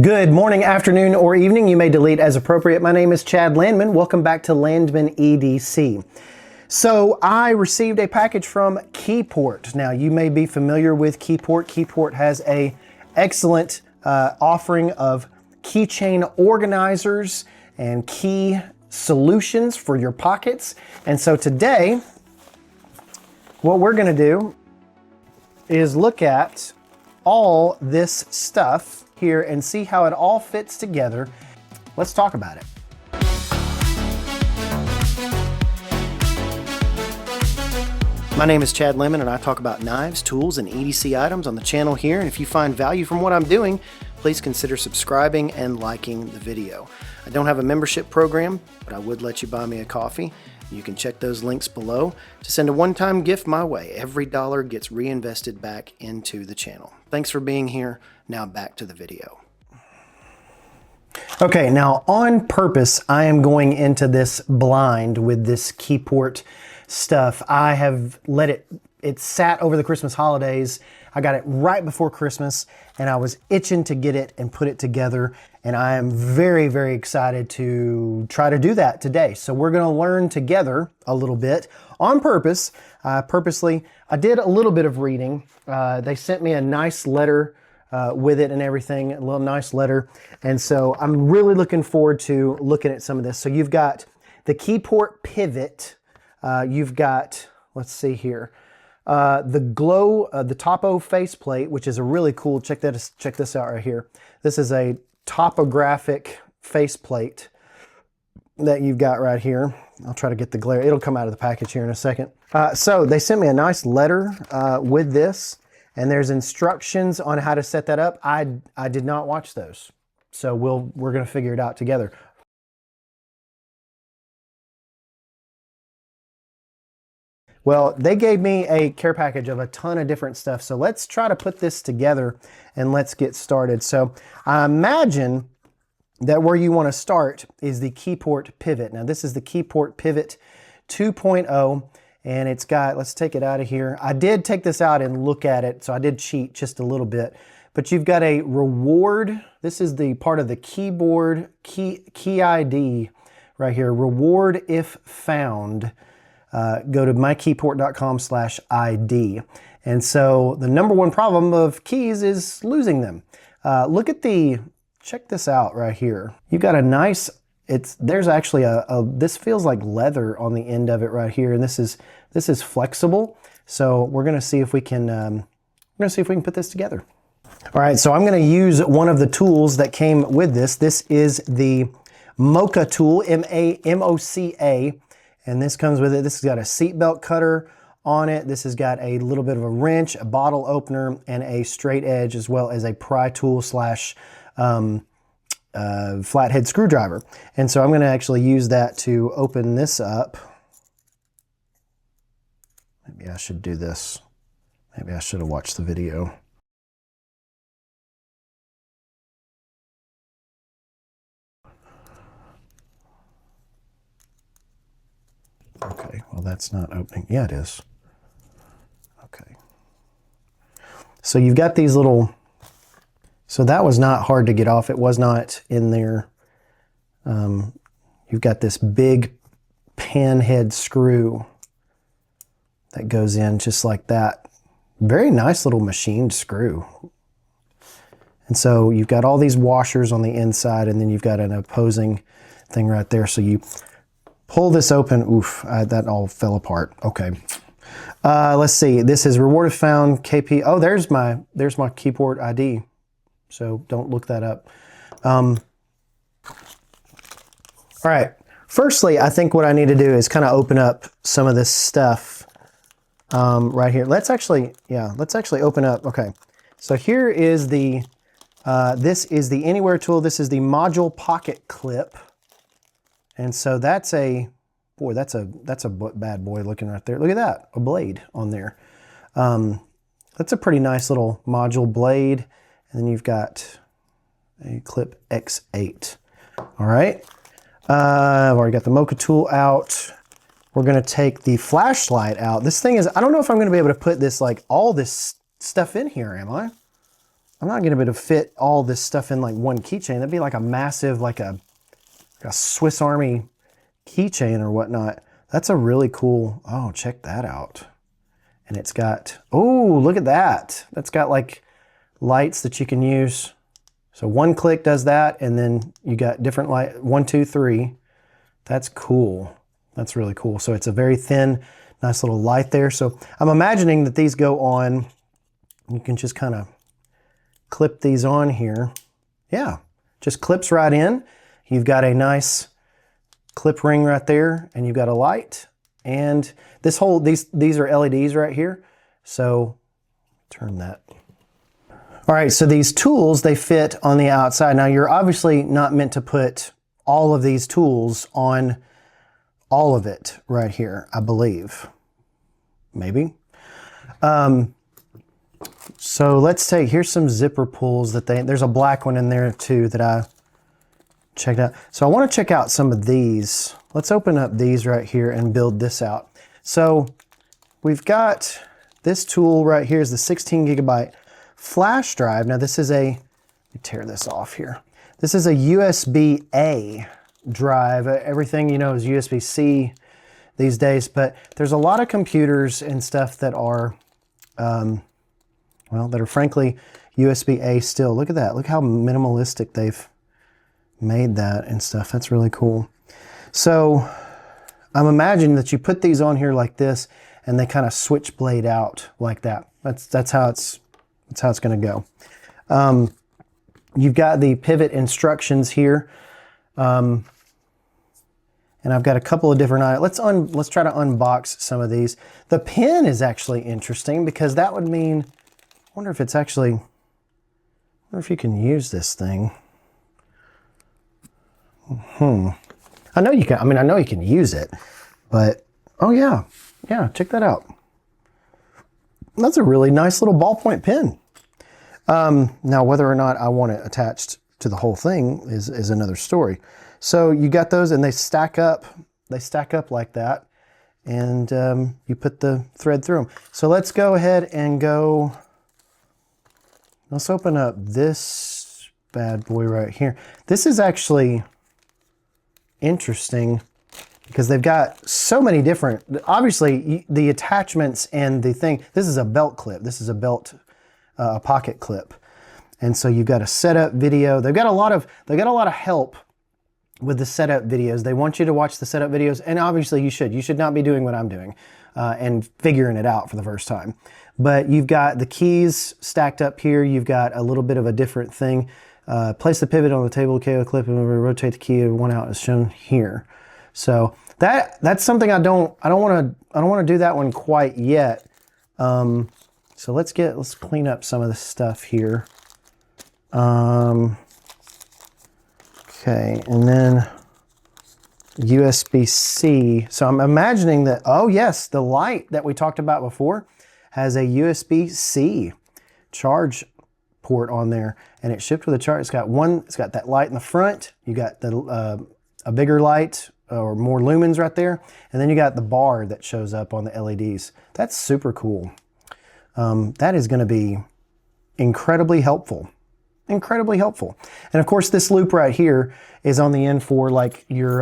Good morning, afternoon, or evening. You may delete as appropriate. My name is Chad Landman. Welcome back to Landman EDC. So I received a package from Keyport. Now you may be familiar with Keyport. Keyport has a excellent offering of keychain organizers and key solutions for your pockets. And so today, what we're going to do is look at all this stuff here and see how it all fits together. Let's talk about it. My name is Chad Lemon and I talk about knives, tools, and EDC items on the channel here. And if you find value from what I'm doing, please consider subscribing and liking the video. I don't have a membership program, but I would let you buy me a coffee. You can check those links below to send a one-time gift my way. Every dollar gets reinvested back into the channel. Thanks for being here. Now back to the video. Okay, now on purpose, I am going into this blind with this Keyport stuff. I have let it sat over the Christmas holidays. I got it right before Christmas and I was itching to get it and put it together. And I am very, very excited to try to do that today. So we're gonna learn together a little bit on purpose. Purposely, I did a little bit of reading. They sent me a nice letter with it and everything, a little nice letter. And so I'm really looking forward to looking at some of this. So you've got the Keyport Pivot. You've got, let's see here, the Glow, the Topo faceplate, which is a really cool, check this out right here. This is a topographic faceplate that you've got right here. I'll try to get the glare. It'll come out of the package here in a second. So they sent me a nice letter with this, and there's instructions on how to set that up. I did not watch those. So we're going to figure it out together. Well, they gave me a care package of a ton of different stuff. So let's try to put this together and let's get started. So I imagine that where you want to start is the Keyport Pivot. Now this is the Keyport Pivot 2.0 and it's got, let's take it out of here. I did take this out and look at it. So I did cheat just a little bit, but you've got a reward. This is the part of the keyboard key ID right here. Reward if found. Go to mykeyport.com/ID. And so the number one problem of keys is losing them. Look at check this out right here. You've got a nice, there's actually this feels like leather on the end of it right here. And this is flexible. So we're going to see if we can, put this together. All right. So I'm going to use one of the tools that came with this. This is the Mocha tool, M-O-C-A. And this comes with it. This has got a seatbelt cutter on it. This has got a little bit of a wrench, a bottle opener, and a straight edge, as well as a pry tool / flathead screwdriver. And so I'm going to actually use that to open this up. Maybe I should do this. Maybe I should have watched the video. Okay, well that's not opening. Yeah, it is. Okay. So you've got these little, so that was not hard to get off. It was not in there. You've got this big pan head screw that goes in just like that. Very nice little machined screw. And so you've got all these washers on the inside and then you've got an opposing thing right there. So you pull this open. Oof, that all fell apart. Okay. Let's see. This is reward if found KP. Oh, there's my Keyport ID. So don't look that up. All right. Firstly, I think what I need to do is kind of open up some of this stuff right here. Let's actually open up. Okay. So here is this is the Anywhere tool. This is the module pocket clip. And so that's a bad boy looking right there. Look at that, a blade on there. That's a pretty nice little module blade. And then you've got a clip X8. All right, I've already got the Mocha tool out. We're gonna take the flashlight out. This thing is, I don't know if I'm gonna be able to put this, like all this stuff in here, am I? I'm not going to be able to fit all this stuff in like one keychain. That'd be like a massive, like a Swiss Army keychain or whatnot. That's a really cool, oh, check that out. And it's got, oh, look at that. That's got like lights that you can use. So one click does that, and then you got different light, 1, 2, 3. That's cool. That's really cool. So it's a very thin, nice little light there. So I'm imagining that these go on, you can just kind of clip these on here. Yeah, just clips right in. You've got a nice clip ring right there, and you've got a light. And this whole, these are LEDs right here. So turn that. All right, so these tools, they fit on the outside. Now you're obviously not meant to put all of these tools on all of it right here, I believe. Maybe. So let's take, here's some zipper pulls that there's a black one in there too that I checked out. So I want to check out some of these. Let's open up these right here and build this out. So we've got this tool right here is the 16 gigabyte flash drive. Now this is let me tear this off here. This is a USB-A drive. Everything you know is USB-C these days, but there's a lot of computers and stuff that are, well, that are frankly USB-A still. Look at that. Look how minimalistic they've made that and stuff. That's really cool. So I'm imagining that you put these on here like this, and they kind of switchblade out like that. That's how it's going to go. You've got the pivot instructions here. And I've got a couple of different items. Let's try to unbox some of these. The pin is actually interesting because that would mean, I wonder if it's actually, I wonder if you can use this thing. I know you can, I mean, I know you can use it, but, oh yeah, check that out. That's a really nice little ballpoint pen. Now, whether or not I want it attached to the whole thing is another story. So you got those, and they stack up like that, and you put the thread through them. So let's go ahead and go, let's open up this bad boy right here. This is actually interesting because they've got so many different, obviously the attachments and the thing, this is a belt clip. This is a belt, a pocket clip. And so you've got a setup video. They've got a lot of help with the setup videos. They want you to watch the setup videos, and obviously you should not be doing what I'm doing and figuring it out for the first time. But you've got the keys stacked up here. You've got a little bit of a different thing. Place the pivot on the table, KO clip, and rotate the key one out as shown here. So that's something I don't want to do that one quite yet. So let's clean up some of the stuff here. Okay, and then USB-C. So I'm imagining that, oh yes, the light that we talked about before has a USB-C charge port on there, and it's shipped with a charge. It's got that light in the front. You got a bigger light or more lumens right there, and then you got the bar that shows up on the LEDs. That's super cool. That is going to be incredibly helpful. Incredibly helpful. And of course this loop right here is on the end for like your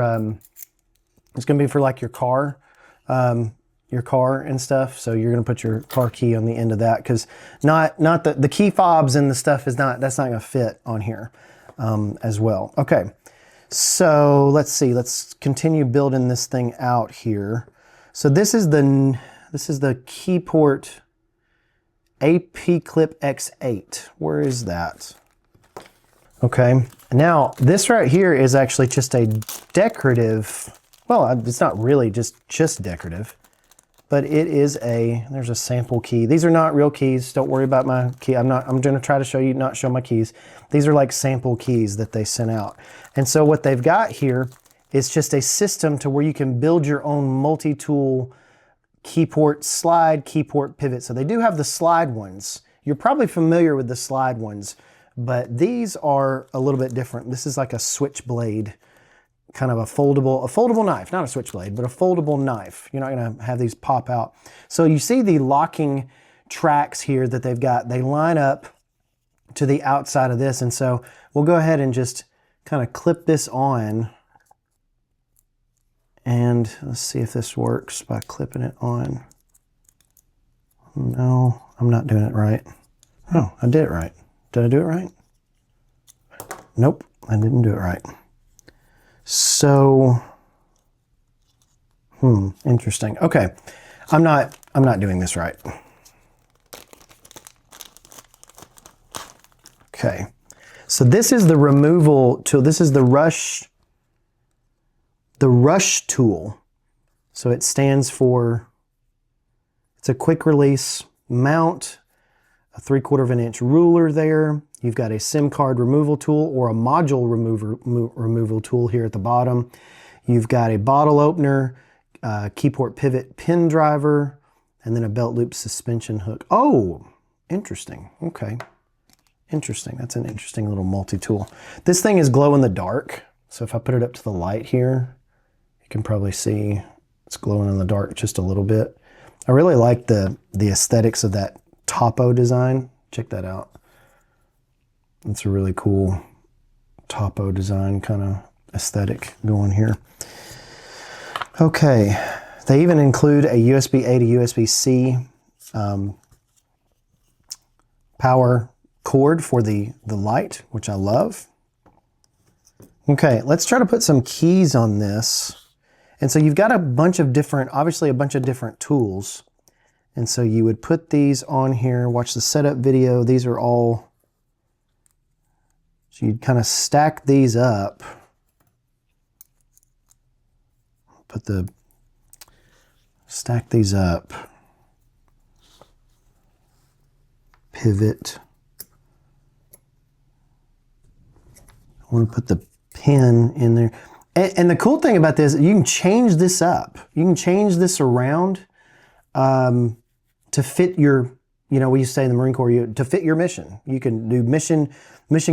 it's going to be for like your car and stuff. So you're going to put your car key on the end of that, because not the key fobs and the stuff that's not going to fit on here as well. Okay, so let's see, let's continue building this thing out here. So this is the Keyport AP Clip X8. Where is that? Okay, now this right here is actually just a decorative, well, it's not really just decorative, but it is there's a sample key. These are not real keys. Don't worry about my key. I'm going to try to not show my keys. These are like sample keys that they sent out. And so what they've got here is just a system to where you can build your own multi-tool keyport slide, keyport pivot. So they do have the slide ones. You're probably familiar with the slide ones, but these are a little bit different. This is like a switchblade, kind of a foldable knife, not a switchblade, but a foldable knife. You're not gonna have these pop out. So you see the locking tracks here that they've got, they line up to the outside of this. And so we'll go ahead and just kind of clip this on. And let's see if this works by clipping it on. No, I'm not doing it right. Oh, I did it right. Did I do it right? Nope, I didn't do it right. So, interesting. Okay, I'm not doing this right. Okay, so this is the removal tool. This is the rush tool. So it stands for, it's a quick release mount, a 3/4 inch ruler there. You've got a SIM card removal tool or a module removal tool here at the bottom. You've got a bottle opener, keyport pivot pin driver, and then a belt loop suspension hook. Oh, interesting. Okay. Interesting. That's an interesting little multi-tool. This thing is glow in the dark. So if I put it up to the light here, you can probably see it's glowing in the dark just a little bit. I really like the aesthetics of that topo design. Check that out. It's a really cool topo design kind of aesthetic going here. Okay, they even include a USB-A to USB-C power cord for the light, which I love. Okay, let's try to put some keys on this. And so you've got a bunch of different, obviously a bunch of different tools. And so you would put these on here, watch the setup video. These are all, so you'd kind of stack these up. Stack these up. Pivot. I want to put the pin in there. And the cool thing about this, you can change this up. You can change this around to fit your, you know, we used to say in the Marine Corps, to fit your mission. You can do mission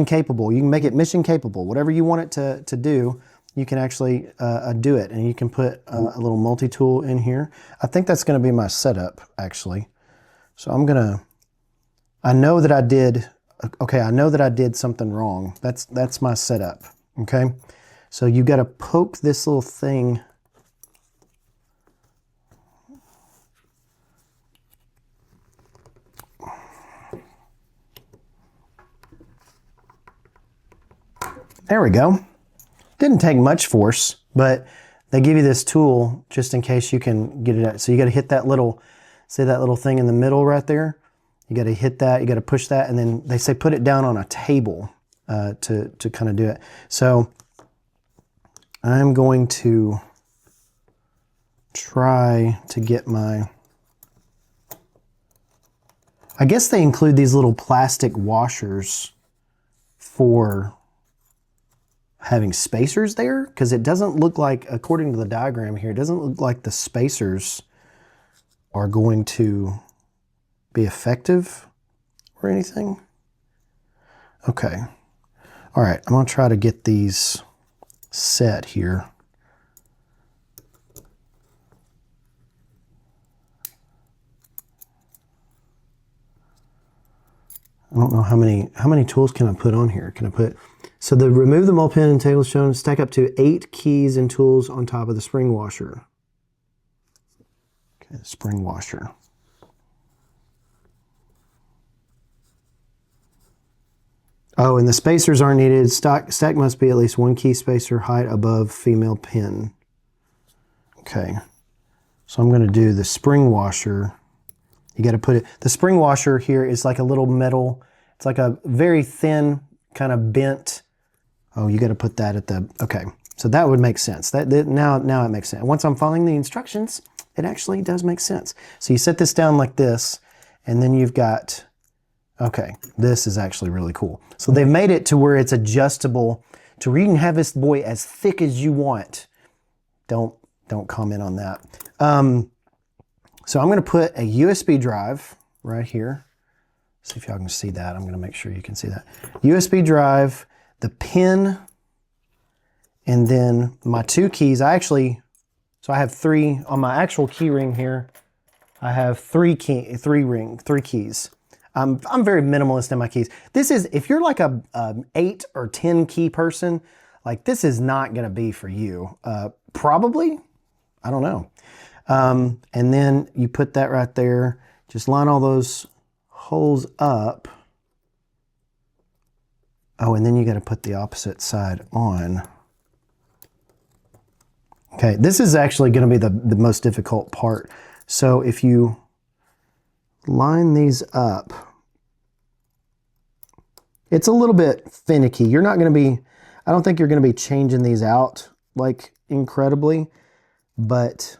capable. You can make it mission capable. Whatever you want it to do, you can actually do it. And you can put a little multi-tool in here. I think that's going to be my setup, actually. So I'm going to, I know that I did something wrong. That's my setup, okay? So you've got to poke this little thing. There we go. Didn't take much force, but they give you this tool just in case you can get it out. So you got to hit that little, see that little thing in the middle right there? You got to hit that, you got to push that, and then they say put it down on a table to kind of do it. So I'm going to try to get my, I guess they include these little plastic washers for having spacers there, because it doesn't look like, according to the diagram here, it doesn't look like the spacers are going to be effective or anything. Okay. All right, I'm gonna try to get these set here. I don't know how many tools can I put on here. Can I put, so the remove the mole pin and table shown, stack up to 8 keys and tools on top of the spring washer. Okay, the spring washer. Oh, and the spacers aren't needed. Stack must be at least 1 key spacer height above female pin. Okay, so I'm going to do the spring washer. You got to put it, the spring washer here is like a little metal, it's like a very thin kind of bent. Oh, you got to put that at the, okay. So that would make sense. Now it makes sense. Once I'm following the instructions, it actually does make sense. So you set this down like this, and then you've got, okay, this is actually really cool. So they've made it to where it's adjustable to where you can have this boy as thick as you want. Don't comment on that. So I'm going to put a USB drive right here. See if y'all can see that. I'm going to make sure you can see that. USB drive, the pin, and then my 2 keys. So I have 3 on my actual key ring here. I have 3 keys. I'm very minimalist in my keys. This is, if you're like a 8 or 10 key person, like this is not gonna be for you. Probably, I don't know. And then you put that right there, just line all those holes up. Oh, and then you gotta put the opposite side on. Okay, this is actually gonna be the most difficult part. So if you line these up, it's a little bit finicky. You're not gonna be, I don't think you're gonna be changing these out like incredibly, but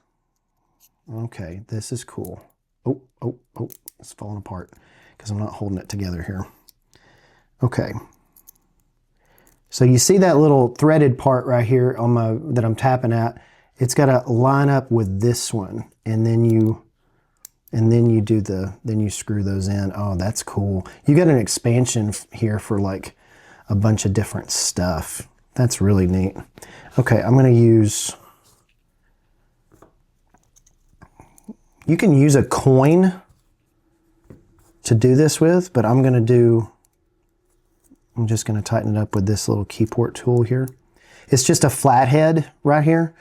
okay, this is cool. Oh, it's falling apart because I'm not holding it together here. Okay. So you see that little threaded part right here on my, that I'm tapping at, it's got to line up with this one. And then you do then you screw those in. Oh, that's cool. You got an expansion here for like a bunch of different stuff. That's really neat. Okay, I'm going to use, you can use a coin to do this with, but I'm just going to tighten it up with this little key port tool here. It's just a flathead right here.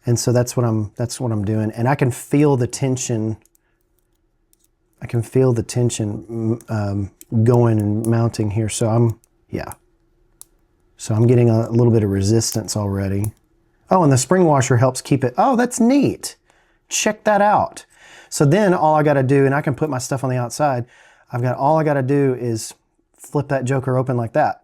And so that's what I'm doing. And I can feel the tension. I can feel the tension going and mounting here. So I'm getting a little bit of resistance already. Oh, and the spring washer helps keep it. Oh, that's neat. Check that out. So then all I got to do, and I can put my stuff on the outside, all I got to do is flip that joker open like that.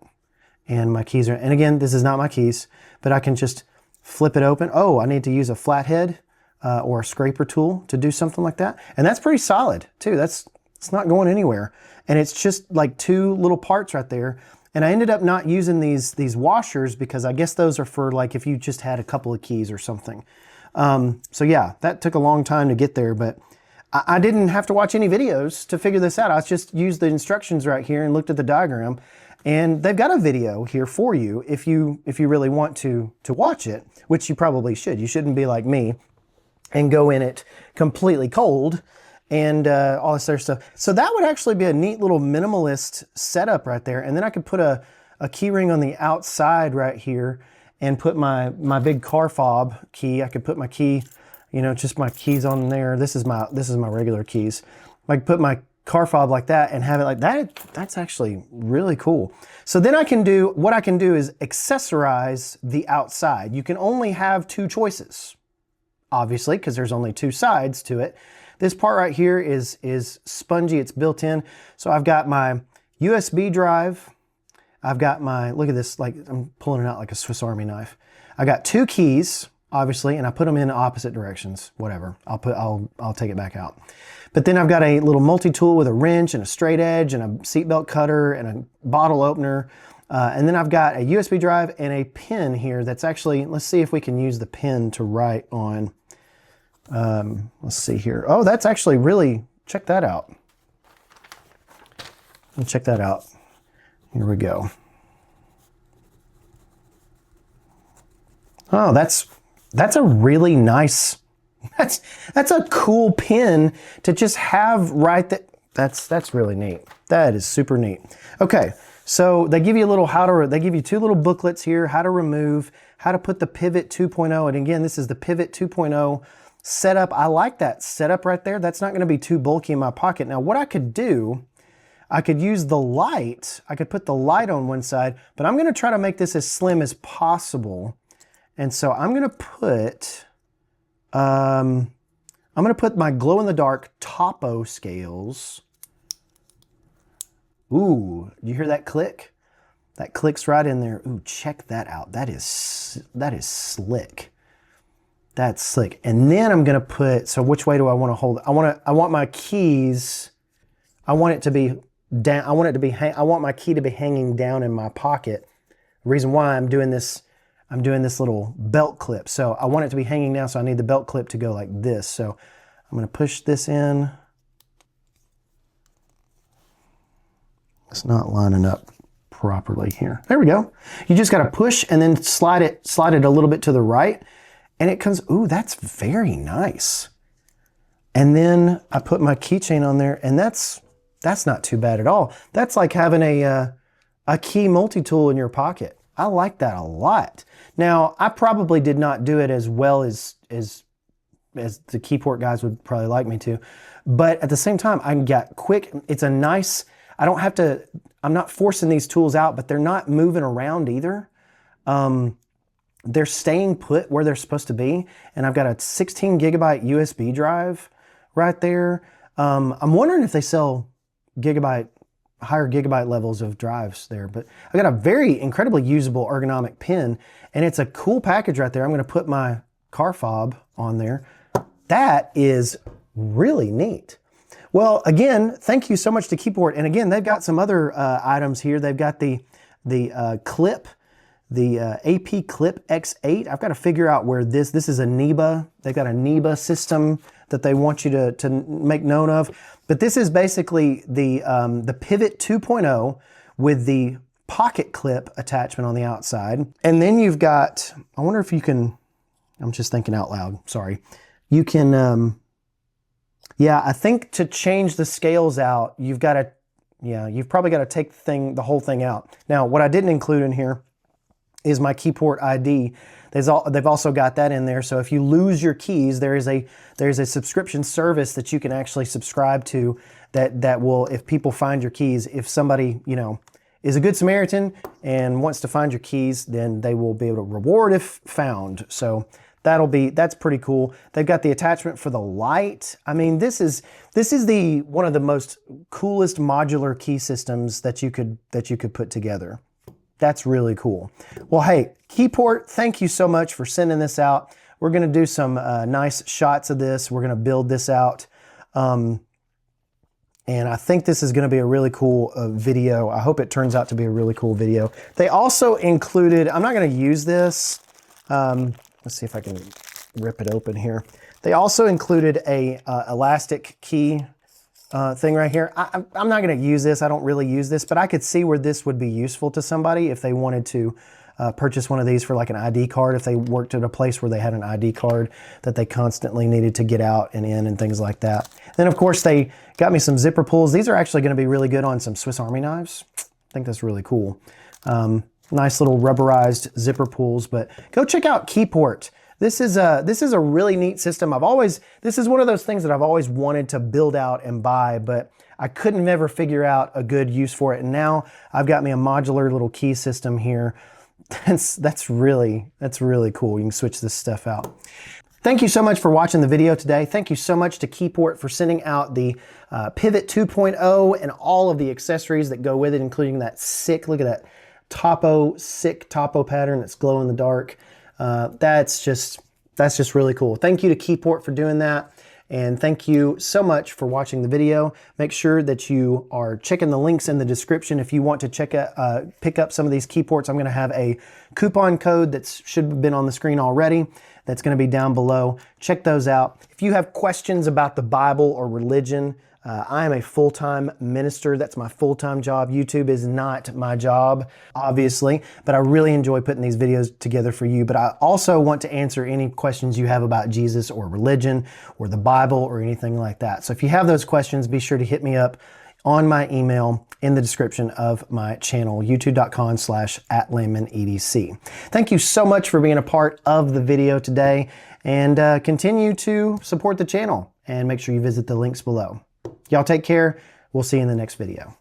And my keys are, and again, this is not my keys, but I can just flip it open. Oh, I need to use a flathead or a scraper tool to do something like that. And that's pretty solid too. It's not going anywhere. And it's just like 2 little parts right there. And I ended up not using these washers because I guess those are for like if you just had a couple of keys or something. So yeah, that took a long time to get there, but I didn't have to watch any videos to figure this out. I just used the instructions right here and looked at the diagram, and they've got a video here for you if you really want to watch it, which you probably should. You shouldn't be like me and go in it completely cold and all this other stuff. So that would actually be a neat little minimalist setup right there. And then I could put a key ring on the outside right here and put my big car fob key. I could put my key, you know, just my keys on there. This is my regular keys. I could put my car fob like that and have it like that. That's actually really cool. So then what I can do is accessorize the outside. You can only have 2 choices, obviously, because there's only 2 sides to it. This part right here is spongy, it's built in. So I've got my USB drive. I've got my, look at this, like I'm pulling it out like a Swiss Army knife. I got 2 keys, obviously, and I put them in opposite directions, whatever. I'll take it back out. But then I've got a little multi-tool with a wrench and a straight edge and a seatbelt cutter and a bottle opener. And then I've got a USB drive and a pen here that's actually, let's see if we can use the pen to write on. Let's see here. Oh, that's actually really, check that out. Check that out. Here we go. Oh, that's a really nice, that's a cool pen to just have right there. That's really neat. That is super neat. Okay, so they give you they give you 2 little booklets here, how to remove, how to put the Pivot 2.0, and again, this is the Pivot 2.0 setup. I like that setup right there. That's not gonna be too bulky in my pocket. Now what I could do, I could use the light. I could put the light on one side, but I'm gonna try to make this as slim as possible. And so I'm gonna put, my glow-in-the-dark Topo scales. Ooh, you hear that click? That clicks right in there. Ooh, check that out. That is slick. That's slick. And then I'm gonna put, so which way do I wanna hold it? I want my keys, I want it to be down, I want my key to be hanging down in my pocket. The reason why I'm doing this little belt clip. So I want it to be hanging down, so I need the belt clip to go like this. So I'm gonna push this in. It's not lining up properly here. There we go. You just gotta push and then slide it a little bit to the right, and it comes, ooh, that's very nice. And then I put my keychain on there, and that's That's not too bad at all. That's like having a key multi-tool in your pocket. I like that a lot. Now, I probably did not do it as well as the keyport guys would probably like me to, but at the same time, I can get quick. It's a nice, I don't have to, I'm not forcing these tools out, but they're not moving around either. They're staying put where they're supposed to be. And I've got a 16 gigabyte USB drive right there. I'm wondering if they sell higher gigabyte levels of drives there, but I got a very incredibly usable ergonomic pen, and it's a cool package right there. I'm going to put my car fob on there. That is really neat. Well, again, thank you so much to Keyport. And again, they've got some other items here. They've got the clip, the AP Clip X8. I've got to figure out where this is a NEBA. They've got a NEBA system that they want you to make known of. But this is basically the Pivot 2.0 with the pocket clip attachment on the outside. And then you've got, I wonder if you can, I'm just thinking out loud, sorry. You can, yeah, I think to change the scales out, you've probably got to take the whole thing out. Now, what I didn't include in here is my Keyport ID. They've also got that in there. So if you lose your keys, there's a subscription service that you can actually subscribe to that will, if people find your keys, if somebody, is a good Samaritan and wants to find your keys, then they will be able to reward if found. So that's pretty cool. They've got the attachment for the light. I mean, this is one of the most coolest modular key systems that you could put together. That's really cool. Well, hey, Keyport, thank you so much for sending this out. We're going to do some nice shots of this. We're going to build this out. And I think this is going to be a really cool video. I hope it turns out to be a really cool video. They also included, I'm not going to use this. Let's see if I can rip it open here. They also included a elastic key thing right here. I'm not going to use this. I don't really use this, but I could see where this would be useful to somebody if they wanted to purchase one of these for like an ID card, if they worked at a place where they had an ID card that they constantly needed to get out and in and things like that. Then of course they got me some zipper pulls. These are actually going to be really good on some Swiss Army knives. I think that's really cool. Nice little rubberized zipper pulls, but go check out Keyport. This is a really neat system. This is one of those things that I've always wanted to build out and buy, but I couldn't ever figure out a good use for it. And now I've got me a modular little key system here. That's really cool. You can switch this stuff out. Thank you so much for watching the video today. Thank you so much to Keyport for sending out the Pivot 2.0 and all of the accessories that go with it, including that sick, look at that sick topo pattern that's glow in the dark. That's just really cool. Thank you to Keyport for doing that. And thank you so much for watching the video. Make sure that you are checking the links in the description if you want to pick up some of these Keyports. I'm going to have a coupon code that should have been on the screen already. That's going to be down below. Check those out. If you have questions about the Bible or religion, I am a full-time minister. That's my full-time job. YouTube is not my job, obviously, but I really enjoy putting these videos together for you. But I also want to answer any questions you have about Jesus or religion or the Bible or anything like that. So if you have those questions, be sure to hit me up on my email in the description of my channel, youtube.com/@LandmanEDC. Thank you so much for being a part of the video today, and continue to support the channel and make sure you visit the links below. Y'all take care. We'll see you in the next video.